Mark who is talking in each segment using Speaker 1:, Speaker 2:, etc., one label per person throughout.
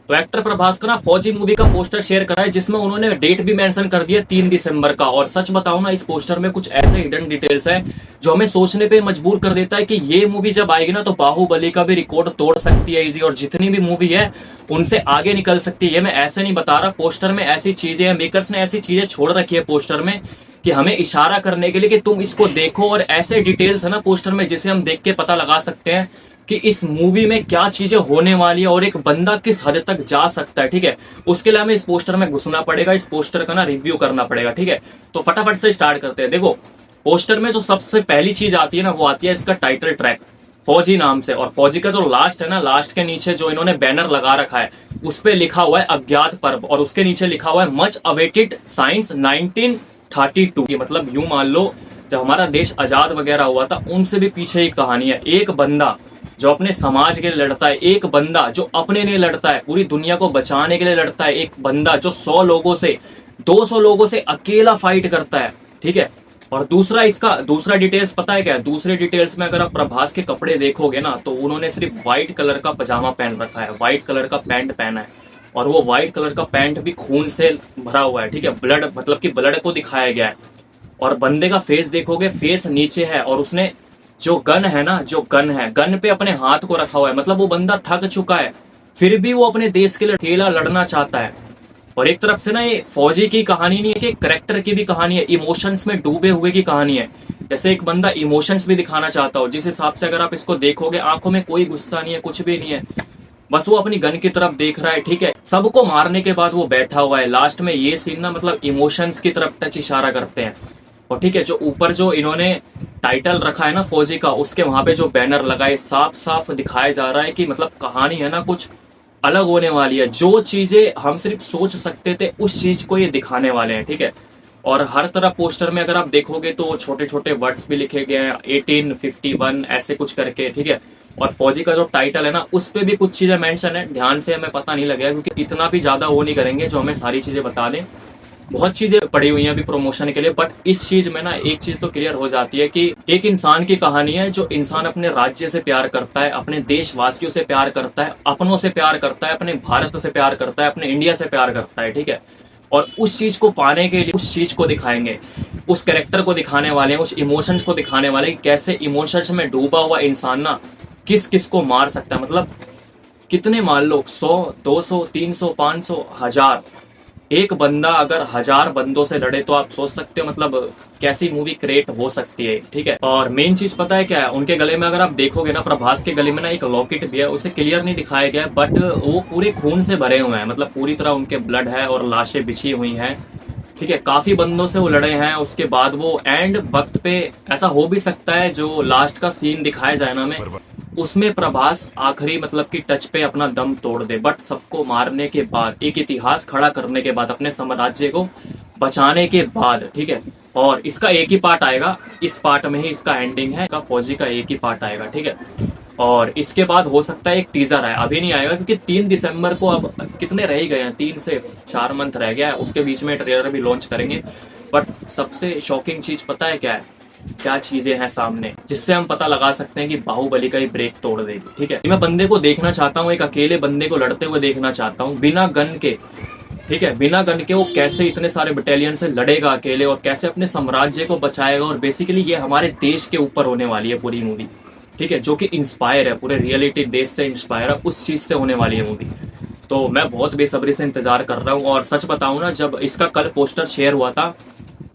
Speaker 1: तो एक्टर प्रभास का ना फौजी मूवी का पोस्टर शेयर करा है, जिसमें उन्होंने डेट भी मेंशन कर दिया 3 दिसंबर का। और सच बताऊं ना, इस पोस्टर में कुछ ऐसे हिडन डिटेल्स हैं जो हमें सोचने पे मजबूर कर देता है कि ये मूवी जब आएगी ना तो बाहुबली का भी रिकॉर्ड तोड़ सकती है इजी, और जितनी भी मूवी है उनसे आगे निकल सकती है। ये मैं ऐसे नहीं बता रहा, पोस्टर में ऐसी चीजें, मेकर्स ने ऐसी चीजें छोड़ रखी है पोस्टर में कि हमें इशारा करने के लिए कि तुम इसको देखो। और ऐसे डिटेल्स है ना पोस्टर में जिसे हम देख के पता लगा सकते हैं कि इस मूवी में क्या चीजें होने वाली है और एक बंदा किस हद तक जा सकता है। ठीक है, उसके लिए हमें इस पोस्टर में घुसना पड़ेगा, इस पोस्टर का ना रिव्यू करना पड़ेगा। ठीक है, तो फटाफट से स्टार्ट करते हैं। देखो, पोस्टर में जो सबसे पहली चीज आती है ना, वो आती है इसका टाइटल ट्रैक फौजी नाम से। और फौजी का जो लास्ट है ना, लास्ट के नीचे जो इन्होंने बैनर लगा रखा है उस पे लिखा हुआ है अज्ञात पर्व, और उसके नीचे लिखा हुआ है मच अवेटेड साइंस 1932। मतलब यूं मान लो जब हमारा देश आजाद वगैरह हुआ था उनसे भी पीछे ही कहानी है। एक बंदा जो अपने समाज के लिए लड़ता है, एक बंदा जो अपने लिए लड़ता है, पूरी दुनिया को बचाने के लिए लड़ता है, एक बंदा जो 100 लोगों से 200 लोगों से अकेला फाइट करता है। ठीक है, और दूसरा इसका दूसरा डिटेल्स पता है क्या है? दूसरे डिटेल्स में अगर आप प्रभास के कपड़े देखोगे ना तो उन्होंने सिर्फ व्हाइट कलर का पजामा पहन रखा है, व्हाइट कलर का पैंट पहना है, और वो व्हाइट कलर का पैंट भी खून से भरा हुआ है। ठीक है, ब्लड, मतलब कि ब्लड को दिखाया गया है। और बंदे का फेस देखोगे, फेस नीचे है, और उसने जो गन है ना, जो गन है, गन पे अपने हाथ को रखा हुआ है। मतलब वो बंदा थक चुका है, फिर भी वो अपने देश के लिए अकेला लड़ना चाहता है। और एक तरफ से ना ये फौजी की कहानी नहीं है कि करेक्टर की भी कहानी है, इमोशंस में डूबे हुए की कहानी है। जैसे एक बंदा इमोशंस भी दिखाना चाहता हो, जिस हिसाब से अगर आप इसको देखोगे, आंखों में कोई गुस्सा नहीं है, कुछ भी नहीं है, बस वो अपनी गन की तरफ देख रहा है। ठीक है, सबको मारने के बाद वो बैठा हुआ है। लास्ट में ये सीन ना मतलब इमोशंस की तरफ टच इशारा करते हैं। और ठीक है, जो ऊपर जो इन्होंने टाइटल रखा है ना फौजी का, उसके वहां पे जो बैनर लगा है, साफ साफ दिखाया जा रहा है कि मतलब कहानी है ना कुछ अलग होने वाली है। जो चीजें हम सिर्फ सोच सकते थे उस चीज को ये दिखाने वाले हैं। ठीक है, और हर तरफ पोस्टर में अगर आप देखोगे तो छोटे छोटे वर्ड्स भी लिखे गए हैं, 1851 ऐसे कुछ करके। ठीक है, और फौजी का जो टाइटल है ना उस पे भी कुछ चीजें मेंशन है, ध्यान से हमें पता नहीं लगेगा क्योंकि इतना भी ज्यादा वो नहीं करेंगे जो हमें सारी चीजें बता दें। बहुत चीजें पड़ी हुई हैं अभी प्रमोशन के लिए, बट इस चीज में ना एक चीज तो क्लियर हो जाती है कि एक इंसान की कहानी है, जो इंसान अपने राज्य से प्यार करता है, अपने देशवासियों से प्यार करता है, अपनों से प्यार करता है, अपने भारत से प्यार करता है, अपने इंडिया से प्यार करता है। ठीक है, और उस चीज को पाने के लिए उस चीज को दिखाएंगे, उस कैरेक्टर को दिखाने वाले हैं, उस इमोशंस को दिखाने वाले हैं, कैसे इमोशंस में डूबा हुआ इंसान ना किस किस को मार सकता है। मतलब कितने मान लो, 100, 200, 300, 500, 1000, एक बंदा अगर 1000 बंदों से लड़े तो आप सोच सकते हो मतलब कैसी मूवी क्रिएट हो सकती है। ठीक है, और मेन चीज पता है क्या है? उनके गले में अगर आप देखोगे ना, प्रभास के गले में ना एक लॉकेट भी है, उसे क्लियर नहीं दिखाया गया है, बट वो पूरे खून से भरे हुए हैं, मतलब पूरी तरह उनके ब्लड है और लाशें बिछी हुई हैं। ठीक है, काफी बंदों से वो लड़े हैं, उसके बाद वो एंड वक्त पे ऐसा हो भी सकता है जो लास्ट का सीन दिखाया जाए ना हमें, उसमें प्रभास आखिरी मतलब कि टच पे अपना दम तोड़ दे, बट सबको मारने के बाद, एक इतिहास खड़ा करने के बाद, अपने साम्राज्य को बचाने के बाद। ठीक है, और इसका एक ही पार्ट आएगा, इस पार्ट में ही इसका एंडिंग है, का फौजी का एक ही पार्ट आएगा। ठीक है, और इसके बाद हो सकता है एक टीजर आए, अभी नहीं आएगा क्योंकि 3 दिसंबर को अब कितने रह गए हैं, 3 से 4 मंथ रह गया है, उसके बीच में ट्रेलर भी लॉन्च करेंगे। बट सबसे शॉकिंग चीज पता है क्या है? क्या चीजें हैं सामने जिससे हम पता लगा सकते हैं कि बाहुबली का ही ब्रेक तोड़ देगी। ठीक है, मैं बंदे को देखना चाहता हूँ, एक अकेले बंदे को लड़ते हुए देखना चाहता हूँ बिना गन के। ठीक है, बिना गन के वो कैसे इतने सारे बटालियन से लड़ेगा अकेले, और कैसे अपने साम्राज्य को बचाएगा। और बेसिकली ये हमारे देश के ऊपर होने वाली है पूरी मूवी। ठीक है, जो कि इंस्पायर है, पूरे रियलिटी देश से इंस्पायर है, उस चीज से होने वाली है मूवी। तो मैं बहुत बेसब्री से इंतजार कर रहा हूँ। और सच बताऊं ना, जब इसका कल पोस्टर शेयर हुआ था,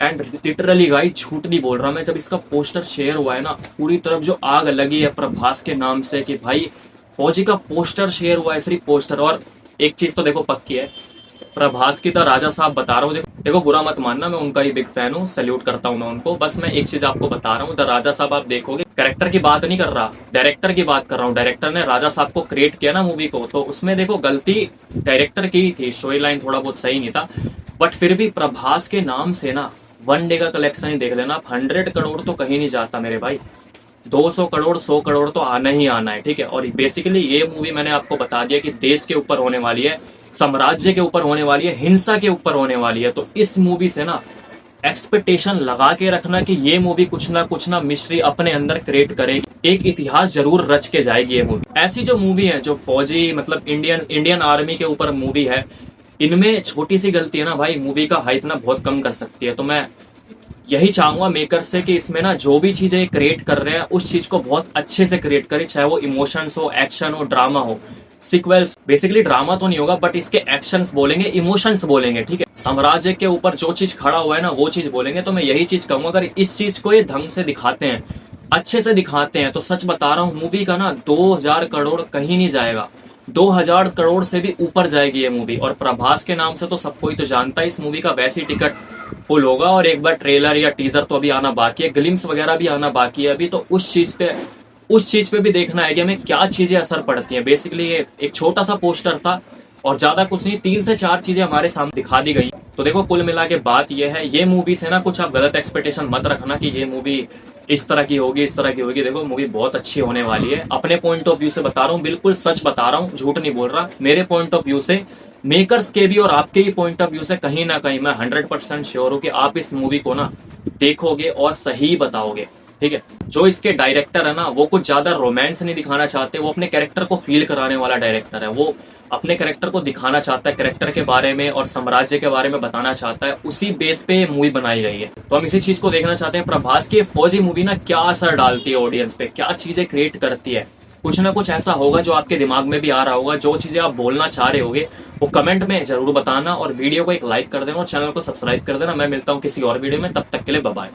Speaker 1: एंड लिटरली गाइस झूठ नहीं बोल रहा मैं, जब इसका पोस्टर शेयर हुआ है ना, पूरी तरफ जो आग लगी है प्रभास के नाम से कि भाई फौजी का पोस्टर शेयर हुआ है, सिर्फ पोस्टर। और एक चीज तो देखो पक्की है, प्रभास की तो राजा साहब बता रहा हूँ, देखो बुरा मत मानना, मैं उनका ही बिग फैन हूँ, सैल्यूट करता हूँ मैं उनको। बस मैं एक चीज आपको बता रहा हूँ, द राजा साहब आप देखोगे, कैरेक्टर की बात नहीं कर रहा, डायरेक्टर की बात कर रहा हूँ। डायरेक्टर ने राजा साहब को क्रिएट किया ना मूवी को, तो उसमें देखो गलती डायरेक्टर की ही थी, स्टोरी लाइन थोड़ा बहुत सही नहीं था, बट फिर भी प्रभास के नाम से ना 1 डे का कलेक्शन ही देख लेना, 100 करोड़ तो कहीं नहीं जाता मेरे भाई, 200 करोड़ 100 करोड़ तो आना ही आना है। ठीक है, और बेसिकली ये मूवी मैंने आपको बता दिया कि देश के ऊपर होने वाली है, साम्राज्य के ऊपर होने वाली है, हिंसा के ऊपर होने वाली है। तो इस मूवी से ना एक्सपेक्टेशन लगा के रखना कि ये मूवी कुछ ना मिस्ट्री अपने अंदर क्रिएट करेगी, एक इतिहास जरूर रच के जाएगी ये मूवी। ऐसी जो मूवी है जो फौजी मतलब इंडियन आर्मी के ऊपर मूवी है, इनमें छोटी सी गलती है ना भाई, मूवी का हाइप ना बहुत कम कर सकती है। तो मैं यही चाहूंगा मेकर से कि इसमें ना जो भी चीजें क्रिएट कर रहे हैं उस चीज को बहुत अच्छे से क्रिएट करें, चाहे वो इमोशंस हो, एक्शन हो, ड्रामा हो। सिक्वेल्स बेसिकली ड्रामा तो नहीं होगा बट इसके एक्शंस बोलेंगे, इमोशंस बोलेंगे, ठीक है। साम्राज्य के ऊपर जो चीज खड़ा हुआ है ना वो चीज बोलेंगे। तो मैं यही चीज कहूंगा, अगर इस चीज को ये ढंग से दिखाते हैं, अच्छे से दिखाते हैं, तो सच बता रहा हूँ मूवी का ना 2000 करोड़ कहीं नहीं जाएगा, 2000 करोड़ से भी ऊपर जाएगी ये मूवी। और प्रभास के नाम से तो सब कोई तो जानता है इस मूवी का, वैसी टिकट फुल होगा। और एक बार ट्रेलर या टीजर तो अभी आना बाकी है, ग्लिम्स वगैरह भी आना बाकी है अभी, तो उस चीज पे भी देखना है कि हमें क्या चीजें असर पड़ती हैं। बेसिकली ये एक छोटा सा पोस्टर था और ज्यादा कुछ नहीं, 3 से 4 चीजें हमारे सामने दिखा दी गई। तो देखो कुल मिला के बात ये है, ये मूवी से ना कुछ आप गलत एक्सपेक्टेशन मत रखना कि ये मूवी इस तरह की होगी, इस तरह की होगी। देखो मूवी बहुत अच्छी होने वाली है, अपने पॉइंट ऑफ व्यू से बता रहा हूँ, बिल्कुल सच बता रहा हूँ, झूठ नहीं बोल रहा। मेरे पॉइंट ऑफ व्यू से, मेकर्स के भी और आपके ही पॉइंट ऑफ व्यू से कहीं ना कहीं मैं 100% श्योर हूँ कि आप इस मूवी को ना देखोगे और सही बताओगे, ठीक है। जो इसके डायरेक्टर है ना वो कुछ ज्यादा रोमांस नहीं दिखाना चाहते, वो अपने कैरेक्टर को फील कराने वाला डायरेक्टर है। वो अपने कैरेक्टर को दिखाना चाहता है, कैरेक्टर के बारे में और साम्राज्य के बारे में बताना चाहता है, उसी बेस पे मूवी बनाई गई है। तो हम इसी चीज को देखना चाहते हैं, प्रभास की फौजी मूवी ना क्या असर डालती है ऑडियंस पे, क्या चीजें क्रिएट करती है। कुछ ना कुछ ऐसा होगा जो आपके दिमाग में भी आ रहा होगा, जो चीजें आप बोलना चाह रहे होगे वो कमेंट में जरूर बताना, और वीडियो को एक लाइक कर देना और चैनल को सब्सक्राइब कर देना। मैं मिलता हूँ किसी और वीडियो में, तब तक के लिए बाय बाय।